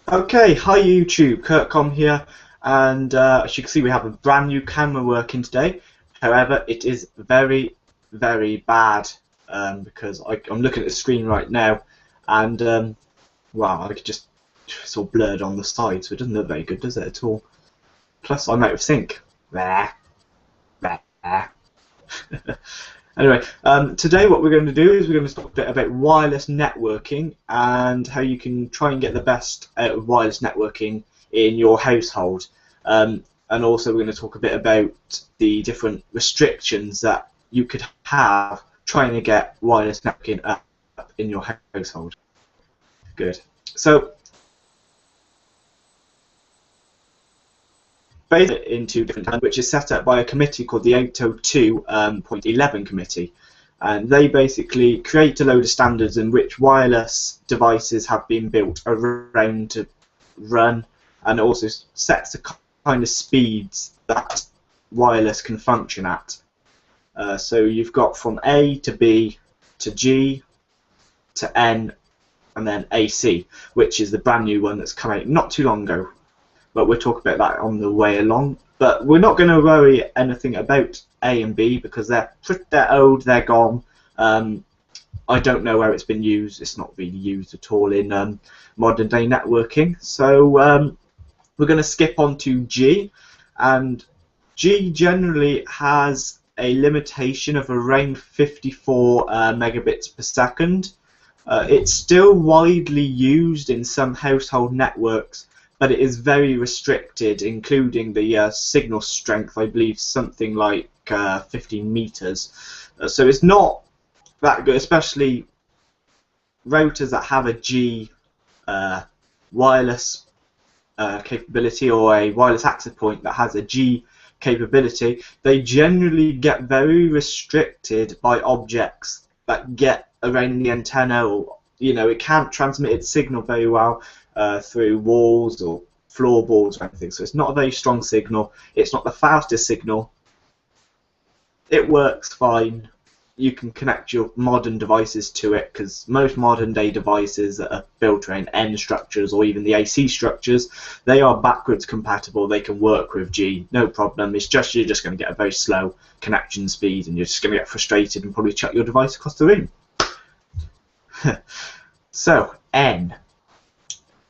Okay, hi YouTube, KurtCom here, and as you can see we have a brand new camera working today. However, it is very, very bad because I'm looking at the screen right now, and wow, I could just it's all blurred on the side, so it doesn't look very good, does it at all? Plus, I'm out of sync. There, there. Anyway, today what we're going to do is we're going to talk a bit about wireless networking and how you can try and get the best out of wireless networking in your household. And also we're going to talk a bit about the different restrictions that you could have trying to get wireless networking up in your household. Good. So, based into different, which is set up by a committee called the 802.11 committee, and they basically create a load of standards in which wireless devices have been built around to run, and it also sets the kind of speeds that wireless can function at. So you've got from A to B to G to N and then AC, which is the brand new one that's come out not too long ago. But we'll talk about that on the way along. But we're not going to worry anything about A and B because they're old, they're gone. I don't know where it's been used. It's not really used at all in modern day networking. So we're going to skip on to G, and G generally has a limitation of around 54 megabits per second. It's still widely used in some household networks, but it is very restricted, including the signal strength, I believe something like 15 meters. So it's not that good, especially routers that have a G wireless capability or a wireless access point that has a G capability. They generally get very restricted by objects that get around the antenna, or it can't transmit its signal very well through walls or floorboards or anything. So it's not a very strong signal. It's not the fastest signal. It works fine. You can connect your modern devices to it because most modern day devices that are built around N structures or even the AC structures, they are backwards compatible. They can work with G, no problem. It's just you're just going to get a very slow connection speed and you're just going to get frustrated and probably chuck your device across the room. So, N.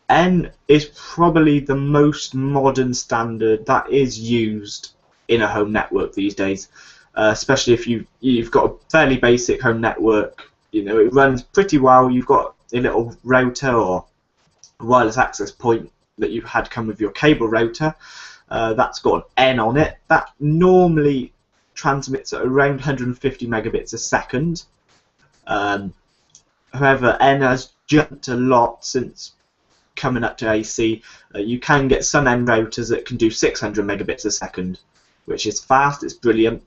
N is probably the most modern standard that is used in a home network these days, especially if you've got a fairly basic home network. It runs pretty well. You've got a little router or a wireless access point that you've had come with your cable router. That's got an N on it. That normally transmits at around 150 megabits a second. However, N has jumped a lot since coming up to AC. You can get some N routers that can do 600 megabits a second, which is fast. It's brilliant.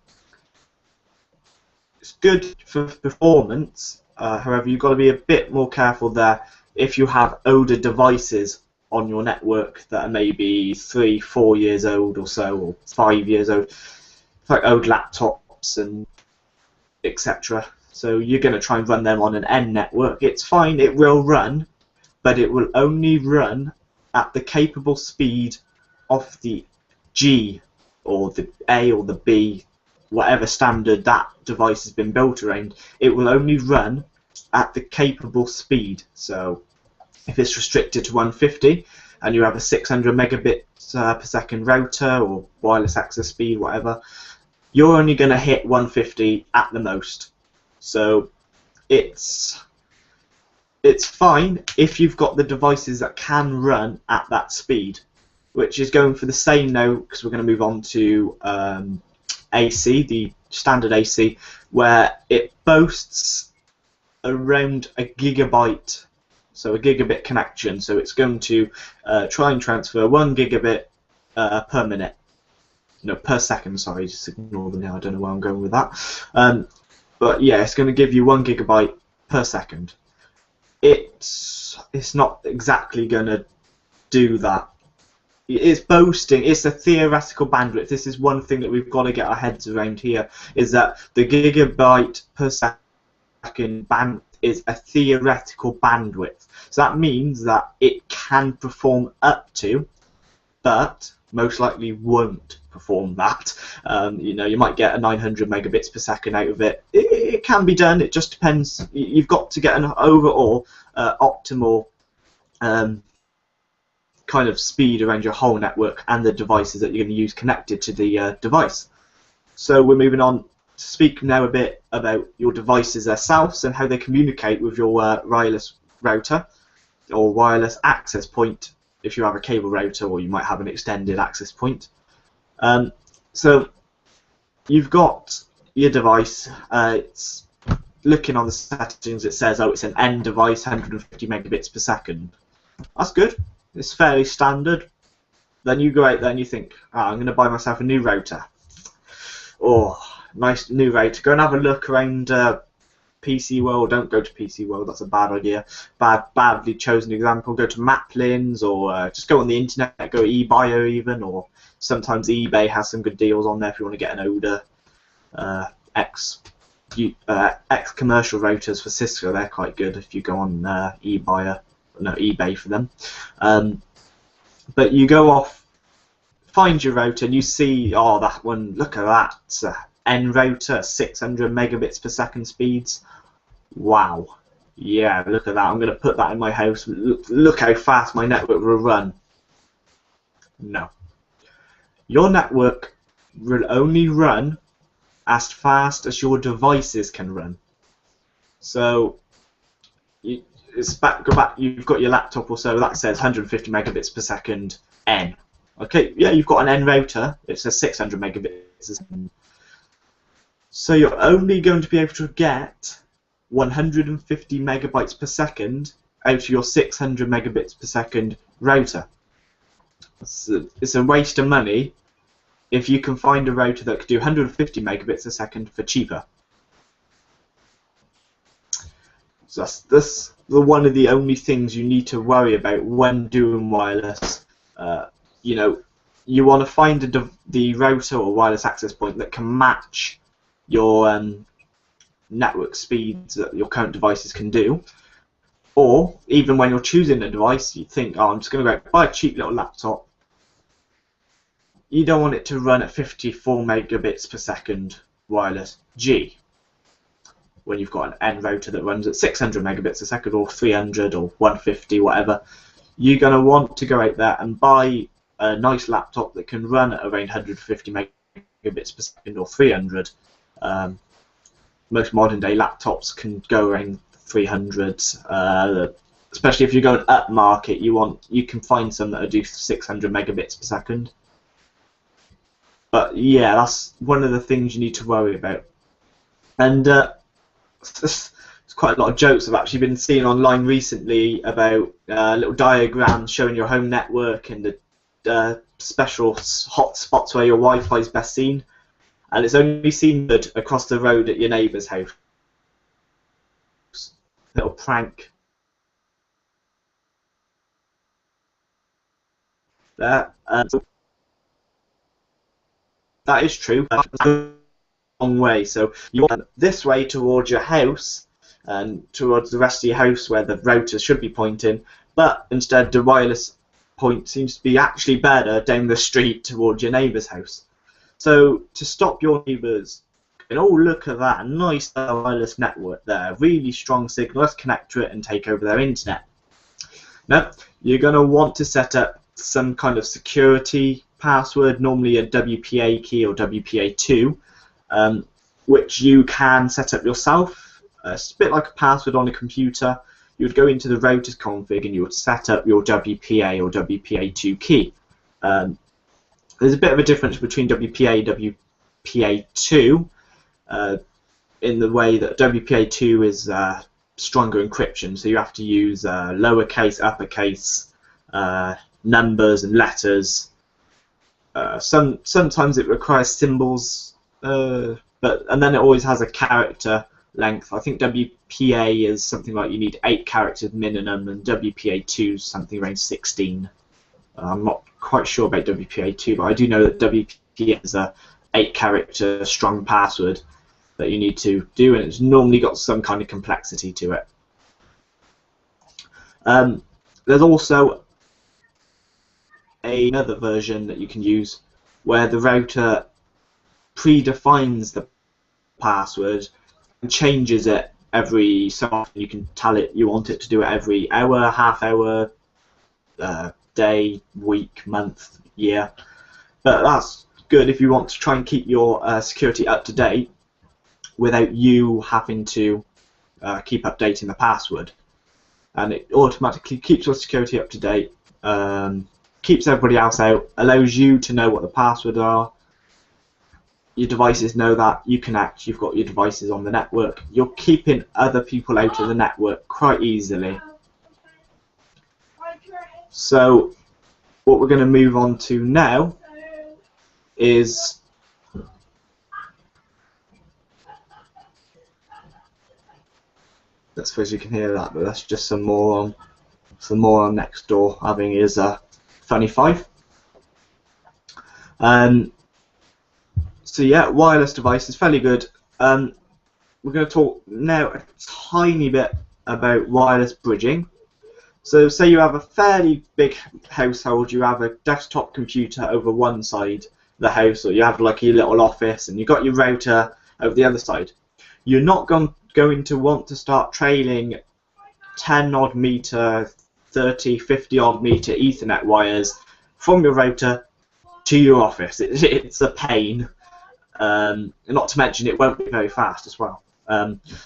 It's good for performance. However, you've got to be a bit more careful there if you have older devices on your network that are maybe 3-4 years old or so, or 5 years old, like old laptops and etc. So you're going to try and run them on an N network. It's fine, it will run, but it will only run at the capable speed of the G or the A or the B, whatever standard that device has been built around. It will only run at the capable speed. So if it's restricted to 150 and you have a 600 megabits per second router or wireless access speed, whatever, you're only going to hit 150 at the most. So it's fine if you've got the devices that can run at that speed, which is going for the same now, because we're going to move on to AC, the standard AC, where it boasts around a gigabyte, so a gigabit connection. So it's going to try and transfer 1 gigabit per minute. No, per second, sorry, just ignore the now, I don't know where I'm going with that. But yeah, it's going to give you 1 gigabyte per second. It's not exactly going to do that. It's boasting, it's a theoretical bandwidth. This is one thing that we've got to get our heads around here, is that the gigabyte per second bandwidth is a theoretical bandwidth. So that means that it can perform up to, but most likely won't perform that. You know, you might get a 900 megabits per second out of it. It can be done. It just depends. You've got to get an overall optimal kind of speed around your whole network and the devices that you're going to use connected to the device. So we're moving on to speak now a bit about your devices themselves and how they communicate with your wireless router or wireless access point if you have a cable router, or you might have an extended access point. So you've got your device, it's looking on the settings, it says, oh, it's an N device, 150 megabits per second. That's good. It's fairly standard. Then you go out there and you think, oh, I'm going to buy myself a new router. Oh, nice new router. Go and have a look around PC World. Don't go to PC World, that's a bad idea. Badly chosen example. Go to Maplins, or just go on the internet, go to eBuyer even, or sometimes eBay has some good deals on there if you want to get an older ex-commercial routers for Cisco. They're quite good if you go on eBay for them. But you go off, find your router, and you see, oh, that one, look at that, it's a N router, 600 megabits per second speeds. Wow. Yeah, look at that. I'm going to put that in my house. Look how fast my network will run. No. Your network will only run as fast as your devices can run. So, go back, you've got your laptop or so, that says 150 megabits per second N. Okay, yeah, you've got an N router, it says 600 megabits per second. So you're only going to be able to get 150 megabytes per second out of your 600 megabits per second router. It's a waste of money if you can find a router that could do 150 megabits a second for cheaper. So that's one of the only things you need to worry about when doing wireless. You know, you want to find the router or wireless access point that can match your network speeds that your current devices can do. Or even when you're choosing a device, you think, oh, I'm just going to go buy a cheap little laptop. You don't want it to run at 54 megabits per second wireless G. When you've got an N router that runs at 600 megabits a second, or 300, or 150, whatever, you're going to want to go out there and buy a nice laptop that can run at around 150 megabits per second, or 300. Most modern day laptops can go around 300. Especially if you're going up market, you can find some that do 600 megabits per second. But yeah, that's one of the things you need to worry about. And there's quite a lot of jokes I've actually been seeing online recently about little diagrams showing your home network and the special hot spots where your Wi-Fi is best seen, and it's only seen good across the road at your neighbour's house. Little prank. There. That is true. Long way, so you want this way towards your house and towards the rest of your house where the router should be pointing, but instead the wireless point seems to be actually better down the street towards your neighbour's house. So to stop your neighbours, and oh, look at that, nice wireless network there, really strong signal, let's connect to it and take over their internet. Now you're going to want to set up some kind of security password, normally a WPA key or WPA2, which you can set up yourself. It's a bit like a password on a computer. You would go into the router's config and you would set up your WPA or WPA2 key. There's a bit of a difference between WPA and WPA2 in the way that WPA2 is stronger encryption, so you have to use lowercase, uppercase numbers and letters. Sometimes it requires symbols, and then it always has a character length. I think WPA is something like you need 8 characters minimum, and WPA2 is something around 16. I'm not quite sure about WPA2, but I do know that WPA is a 8-character strong password. that you need to do, and it's normally got some kind of complexity to it. There's also another version that you can use where the router predefines the password and changes it every so often. You can tell it you want it to do it every hour, half hour, day, week, month, year. But that's good if you want to try and keep your security up to date without you having to keep updating the password. And it automatically keeps your security up to date, keeps everybody else out, allows you to know what the passwords are. Your devices know that, you connect, you've got your devices on the network. You're keeping other people out of the network quite easily. So what we're going to move on to now is I suppose you can hear that, but that's just some more on Nextdoor having his funny five. So yeah, wireless devices, fairly good. We're going to talk now a tiny bit about wireless bridging. So say you have a fairly big household, you have a desktop computer over one side of the house, or you have like your little office and you've got your router over the other side. You're not going to want to start trailing 10 odd meter, 30, 50 odd meter Ethernet wires from your router to your office. It's a pain. Not to mention it won't be very fast as well.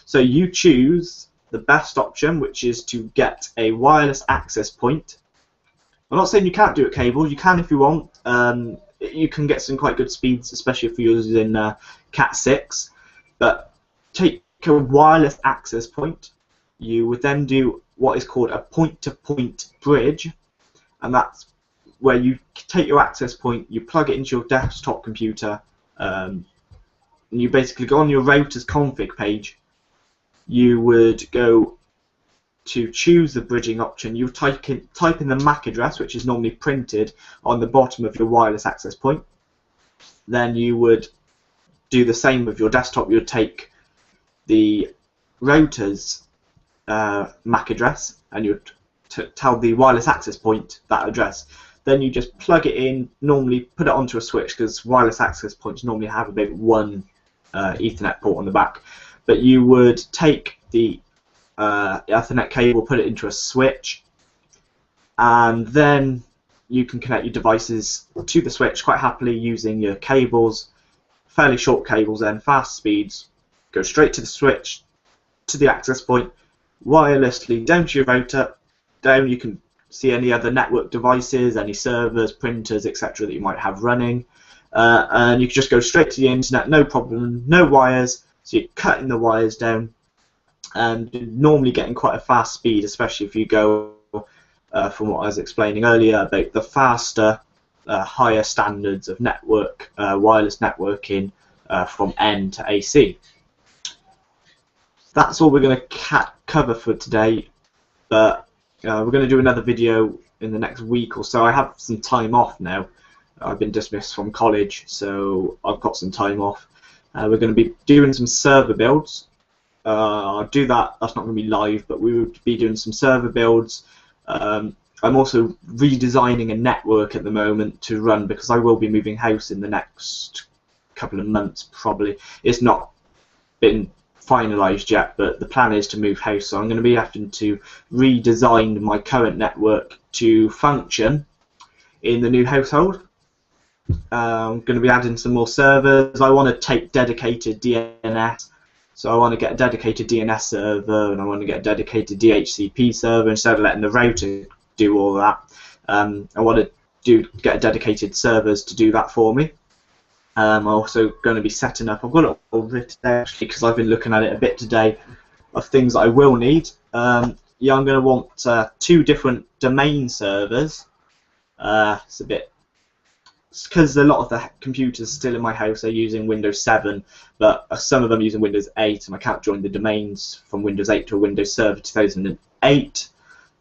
So you choose the best option, which is to get a wireless access point. I'm not saying you can't do it cable, you can if you want. You can get some quite good speeds, especially if you're using Cat6. But take a wireless access point. You would then do what is called a point-to-point bridge, and that's where you take your access point, you plug it into your desktop computer, and you basically go on your router's config page. You would go to choose the bridging option. You type in the MAC address, which is normally printed on the bottom of your wireless access point. Then you would do the same with your desktop. You would take the router's MAC address and you would tell the wireless access point that address. Then you just plug it in, normally put it onto a switch, because wireless access points normally have about one Ethernet port on the back. But you would take the Ethernet cable, put it into a switch, and then you can connect your devices to the switch quite happily using your cables, fairly short cables then, fast speeds, go straight to the switch, to the access point, wirelessly down to your router. Down you can see any other network devices, any servers, printers, etc. that you might have running, and you can just go straight to the internet, no problem, no wires. So you're cutting the wires down and normally getting quite a fast speed, especially if you go from what I was explaining earlier about the faster, higher standards of network, wireless networking from N to AC. That's all we're going to cover for today, but we're going to do another video in the next week or so. I have some time off now. I've been dismissed from college, so I've got some time off. We're going to be doing some server builds. I'll do that. That's not going to be live, but we will be doing some server builds. I'm also redesigning a network at the moment to run, because I will be moving house in the next couple of months probably. It's not been finalised yet, but the plan is to move house, so I'm going to be having to redesign my current network to function in the new household. I'm going to be adding some more servers. I want to take dedicated DNS, so I want to get a dedicated DNS server, and I want to get a dedicated DHCP server instead of letting the router do all that. I want to get dedicated servers to do that for me. I'm also going to be setting up, I've got it all written actually because I've been looking at it a bit today, of things that I will need. Yeah, I'm going to want 2 different domain servers. It's a bit, because a lot of the computers still in my house are using Windows 7, but some of them are using Windows 8, and I can't join the domains from Windows 8 to a Windows Server 2008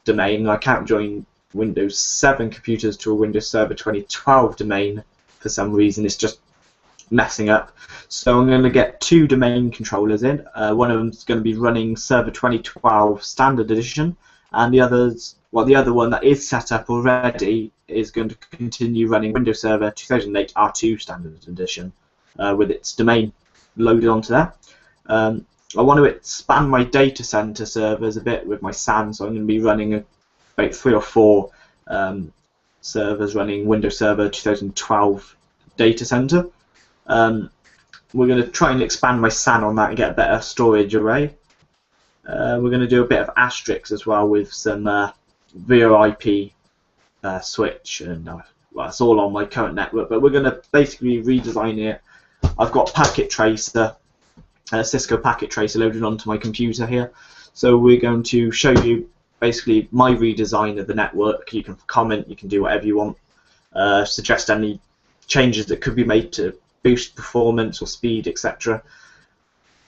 domain, and I can't join Windows 7 computers to a Windows Server 2012 domain for some reason. It's just messing up. So I'm going to get 2 domain controllers in. One of them's going to be running Server 2012 Standard Edition, and the other one that is set up already is going to continue running Windows Server 2008 R2 Standard Edition with its domain loaded onto there. I want to expand my data center servers a bit with my SAN, so I'm going to be running about 3 or 4 servers running Windows Server 2012 data center. We're going to try and expand my SAN on that and get a better storage array. We're going to do a bit of Asterix as well with some VoIP switch, and well, it's all on my current network, but we're going to basically redesign it. I've got Packet Tracer, Cisco Packet Tracer loaded onto my computer here, so we're going to show you basically my redesign of the network. You can comment, you can do whatever you want, suggest any changes that could be made to boost performance or speed, etc.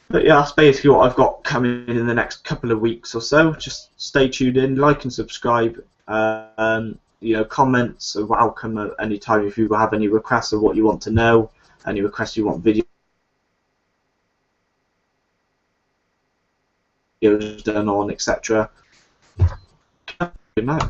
But yeah, that's basically what I've got coming in the next couple of weeks or so. Just stay tuned in, like and subscribe. You know, comments are welcome at any time if you have any requests of what you want to know, any requests you want videos done on, etc. Good night.